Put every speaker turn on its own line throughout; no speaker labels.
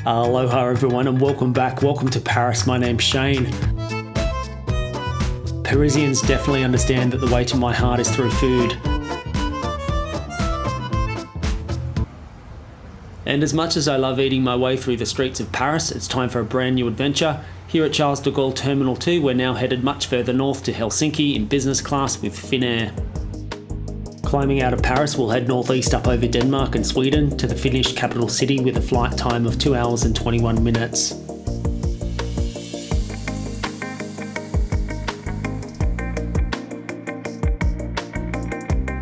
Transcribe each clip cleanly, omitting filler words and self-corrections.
Aloha everyone and welcome back. Welcome to Paris. My name's Shane. Parisians definitely understand that the way to my heart is through food. And as much as I love eating my way through the streets of Paris, it's time for a brand new adventure. Here at Charles de Gaulle Terminal 2, we're now headed much further north to Helsinki in business class with Finnair. Climbing out of Paris, we'll head northeast up over Denmark and Sweden to the Finnish capital city with a flight time of 2 hours and 21 minutes.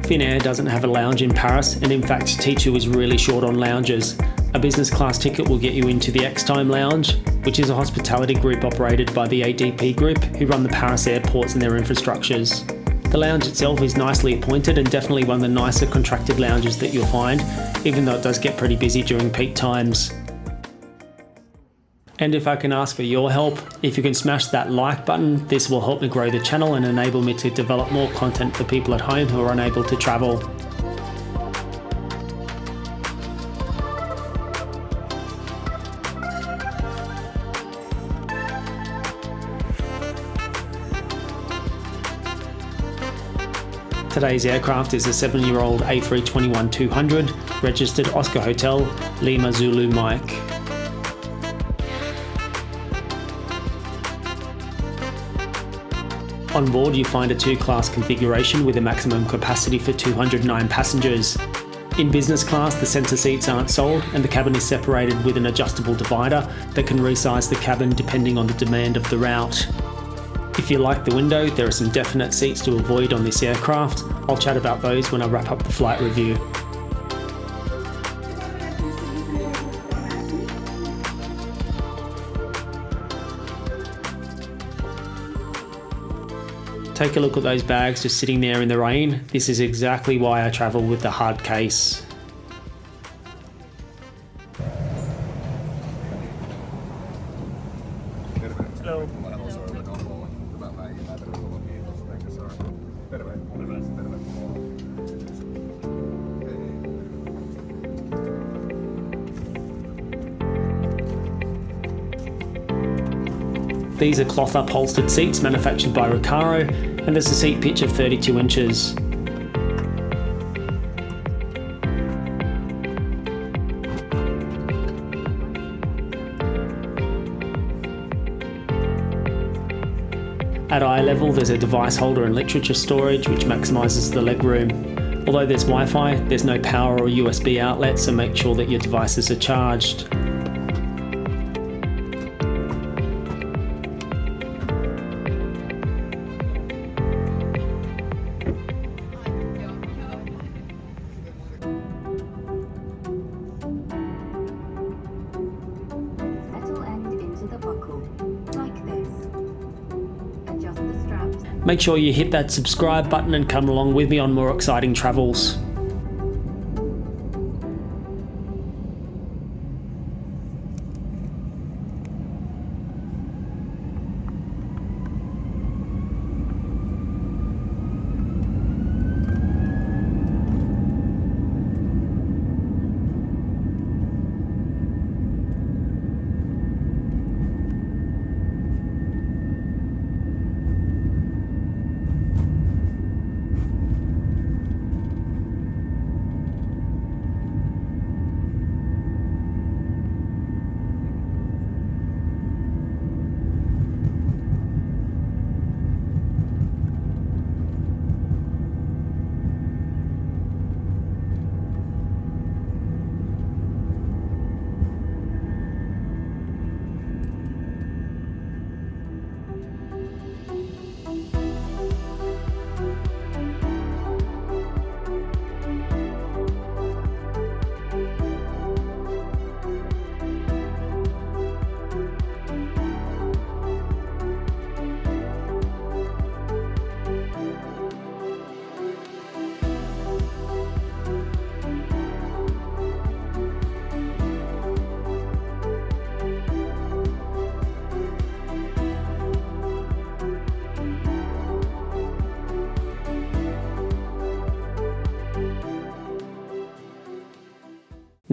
Finnair doesn't have a lounge in Paris, and in fact T2 is really short on lounges. A business class ticket will get you into the Extime Lounge, which is a hospitality group operated by the ADP Group, who run the Paris airports and their infrastructures. The lounge itself is nicely appointed and definitely one of the nicer contracted lounges that you'll find, even though it does get pretty busy during peak times. And if I can ask for your help, if you can smash that like button, this will help me grow the channel and enable me to develop more content for people at home who are unable to travel. Today's aircraft is a 7-year-old A321-200, registered Oscar Hotel, Lima Zulu Mike. On board you find a 2-class configuration with a maximum capacity for 209 passengers. In business class the centre seats aren't sold and the cabin is separated with an adjustable divider that can resize the cabin depending on the demand of the route. If you like the window, there are some definite seats to avoid on this aircraft. I'll chat about those when I wrap up the flight review. Take a look at those bags just sitting there in the rain. This is exactly why I travel with the hard case. Hello. These are cloth upholstered seats manufactured by Recaro, and there's a seat pitch of 32 inches. At eye level there's a device holder and literature storage which maximises the legroom. Although there's Wi-Fi, there's no power or USB outlet, so make sure that your devices are charged. Make sure you hit that subscribe button and come along with me on more exciting travels.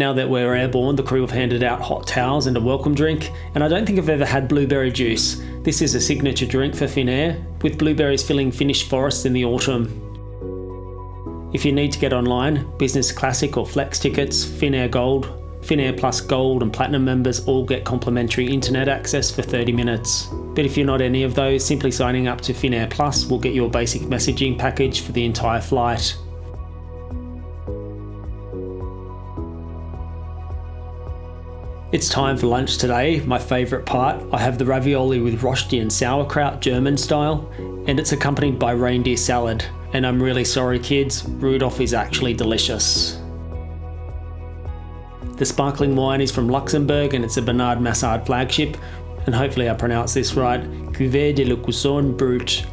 Now that we're airborne, the crew have handed out hot towels and a welcome drink, and I don't think I've ever had blueberry juice. This is a signature drink for Finnair, with blueberries filling Finnish forests in the autumn. If you need to get online, Business Classic or Flex tickets, Finnair Gold, Finnair Plus Gold and Platinum members all get complimentary internet access for 30 minutes. But if you're not any of those, simply signing up to Finnair Plus will get you a basic messaging package for the entire flight. It's time for lunch today, my favourite part. I have the ravioli with rosti and sauerkraut, German style, and it's accompanied by reindeer salad. And I'm really sorry kids, Rudolph is actually delicious. The sparkling wine is from Luxembourg and it's a Bernard Massard flagship, and hopefully I pronounce this right, Cuvée de le Cousson Brut.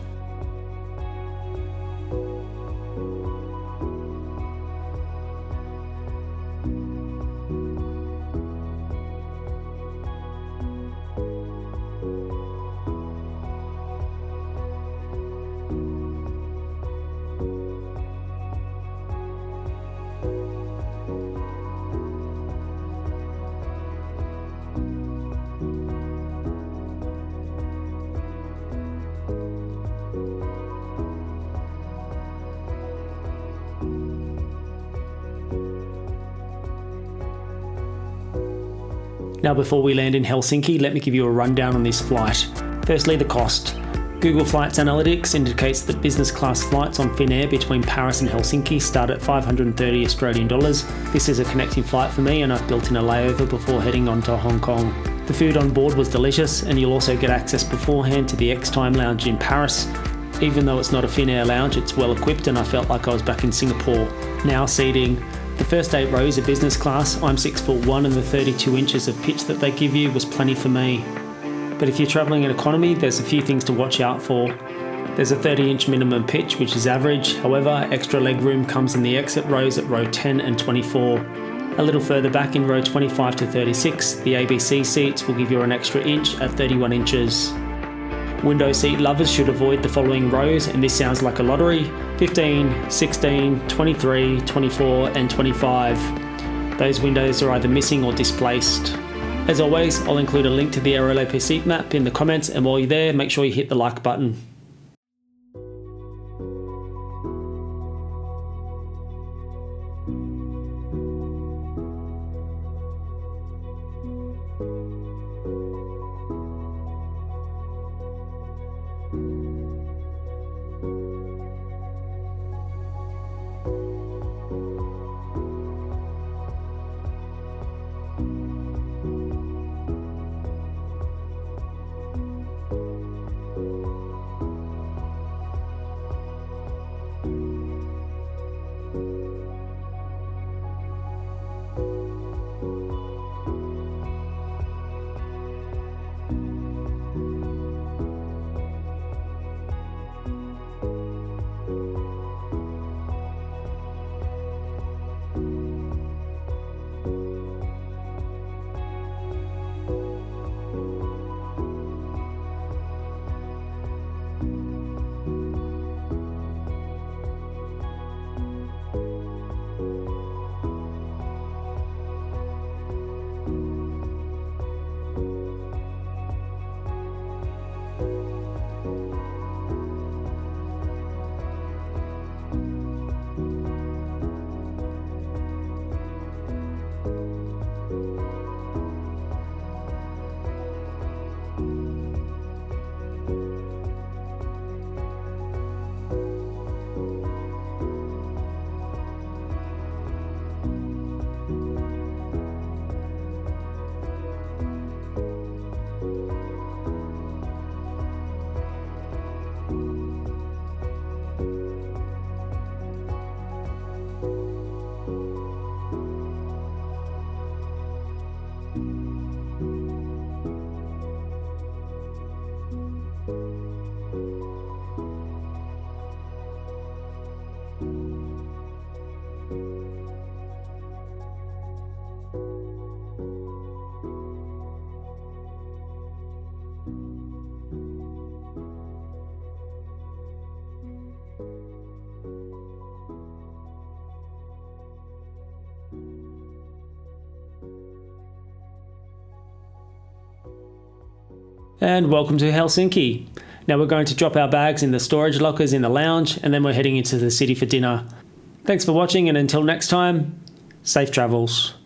Now before we land in Helsinki, let me give you a rundown on this flight. Firstly, the cost. Google Flights Analytics indicates that business class flights on Finnair between Paris and Helsinki start at 530 Australian dollars. This is a connecting flight for me and I've built in a layover before heading on to Hong Kong. The food on board was delicious and you'll also get access beforehand to the Extime Lounge in Paris. Even though it's not a Finnair lounge, it's well equipped and I felt like I was back in Singapore. Now seating. The first 8 rows are business class. I'm 6'1" and the 32 inches of pitch that they give you was plenty for me. But if you're travelling in economy, there's a few things to watch out for. There's a 30-inch minimum pitch, which is average. However, extra legroom comes in the exit rows at row 10 and 24. A little further back in row 25 to 36, the ABC seats will give you an extra inch at 31 inches. Window seat lovers should avoid the following rows, and this sounds like a lottery: 15, 16, 23, 24 and 25. Those windows are either missing or displaced. As always, I'll include a link to the Aerolope seat map in the comments, and while you're there, make sure you hit the like button. And welcome to Helsinki. Now we're going to drop our bags in the storage lockers in the lounge, and then we're heading into the city for dinner. Thanks for watching, and until next time, safe travels.